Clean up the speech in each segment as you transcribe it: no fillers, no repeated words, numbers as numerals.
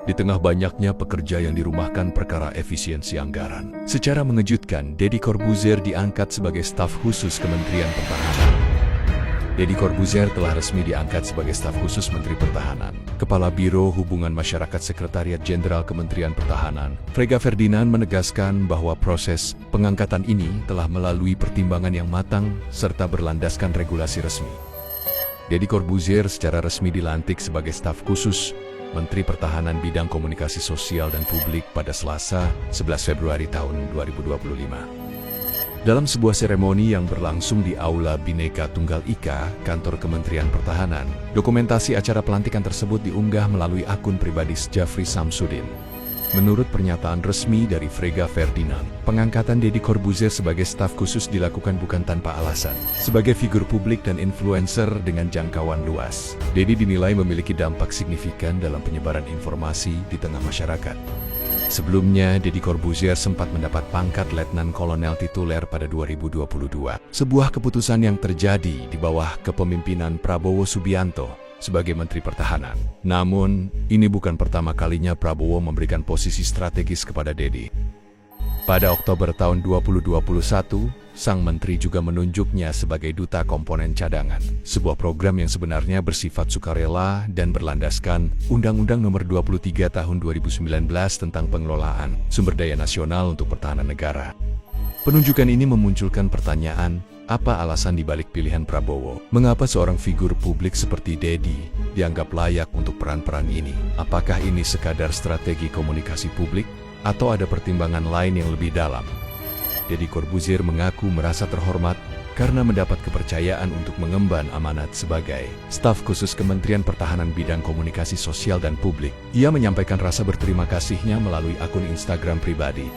Di tengah banyaknya pekerja yang dirumahkan perkara efisiensi anggaran, secara mengejutkan, Deddy Corbuzier diangkat sebagai staf khusus Kementerian Pertahanan. Deddy Corbuzier telah resmi diangkat sebagai staf khusus Menteri Pertahanan. Kepala Biro Hubungan Masyarakat Sekretariat Jenderal Kementerian Pertahanan, Frega Ferdinand, menegaskan bahwa proses pengangkatan ini telah melalui pertimbangan yang matang serta berlandaskan regulasi resmi. Deddy Corbuzier secara resmi dilantik sebagai staf khusus Menteri Pertahanan bidang komunikasi sosial dan publik pada Selasa, 11 Februari tahun 2025. Dalam sebuah seremoni yang berlangsung di Aula Bhinneka Tunggal Ika, kantor Kementerian Pertahanan, dokumentasi acara pelantikan tersebut diunggah melalui akun pribadi Sjafri Samsudin. Menurut pernyataan resmi dari Frega Ferdinand, pengangkatan Deddy Corbuzier sebagai staf khusus dilakukan bukan tanpa alasan. Sebagai figur publik dan influencer dengan jangkauan luas, Deddy dinilai memiliki dampak signifikan dalam penyebaran informasi di tengah masyarakat. Sebelumnya, Deddy Corbuzier sempat mendapat pangkat Letnan Kolonel Tituler pada 2022. Sebuah keputusan yang terjadi di bawah kepemimpinan Prabowo Subianto sebagai Menteri Pertahanan. Namun, ini bukan pertama kalinya Prabowo memberikan posisi strategis kepada Deddy. Pada Oktober tahun 2021, sang menteri juga menunjuknya sebagai Duta Komponen Cadangan, sebuah program yang sebenarnya bersifat sukarela dan berlandaskan Undang-Undang Nomor 23 Tahun 2019 tentang pengelolaan sumber daya nasional untuk pertahanan negara. Penunjukan ini memunculkan pertanyaan, apa alasan dibalik pilihan Prabowo? Mengapa seorang figur publik seperti Deddy dianggap layak untuk peran-peran ini? Apakah ini sekadar strategi komunikasi publik, atau ada pertimbangan lain yang lebih dalam? Deddy Corbuzier mengaku merasa terhormat karena mendapat kepercayaan untuk mengemban amanat sebagai staf khusus Kementerian Pertahanan bidang komunikasi sosial dan publik. Ia menyampaikan rasa berterima kasihnya melalui akun Instagram pribadi.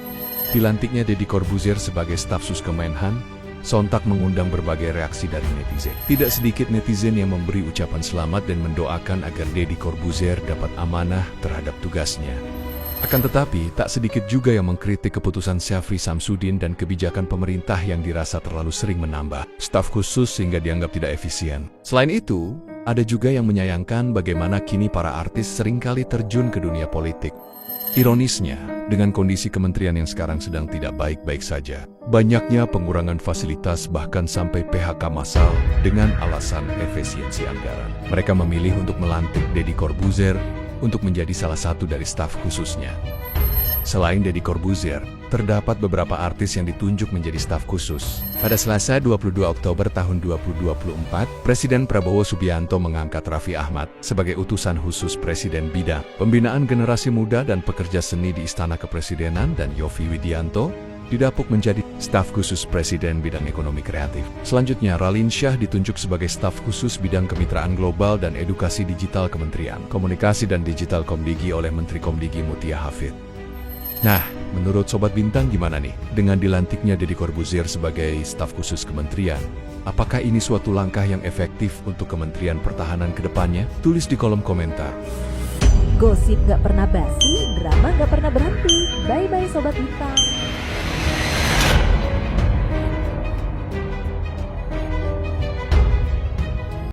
Dilantiknya Deddy Corbuzier sebagai staf sus Kemenhan sontak mengundang berbagai reaksi dari netizen. Tidak sedikit netizen yang memberi ucapan selamat dan mendoakan agar Deddy Corbuzier dapat amanah terhadap tugasnya. Akan tetapi, tak sedikit juga yang mengkritik keputusan Sjafri Samsudin dan kebijakan pemerintah yang dirasa terlalu sering menambah staf khusus sehingga dianggap tidak efisien. Selain itu, ada juga yang menyayangkan bagaimana kini para artis seringkali terjun ke dunia politik. Ironisnya, dengan kondisi kementerian yang sekarang sedang tidak baik-baik saja, banyaknya pengurangan fasilitas bahkan sampai PHK massal dengan alasan efisiensi anggaran. Mereka memilih untuk melantik Deddy Corbuzier untuk menjadi salah satu dari staf khususnya. Selain Deddy Corbuzier, terdapat beberapa artis yang ditunjuk menjadi staf khusus. Pada Selasa 22 Oktober tahun 2024, Presiden Prabowo Subianto mengangkat Raffi Ahmad sebagai utusan khusus Presiden bidang pembinaan generasi muda dan pekerja seni di Istana Kepresidenan, dan Yovie Widianto didapuk menjadi staf khusus Presiden bidang ekonomi kreatif. Selanjutnya, Raline Shah ditunjuk sebagai staf khusus bidang kemitraan global dan edukasi digital Kementerian Komunikasi dan Digital Komdigi oleh Menteri Komdigi Mutia Hafid. Nah, menurut Sobat Bintang gimana nih dengan dilantiknya Deddy Corbuzier sebagai staf khusus kementerian? Apakah ini suatu langkah yang efektif untuk Kementerian Pertahanan ke depannya? Tulis di kolom komentar. Gosip gak pernah basi, drama gak pernah berhenti. Bye-bye Sobat Bintang.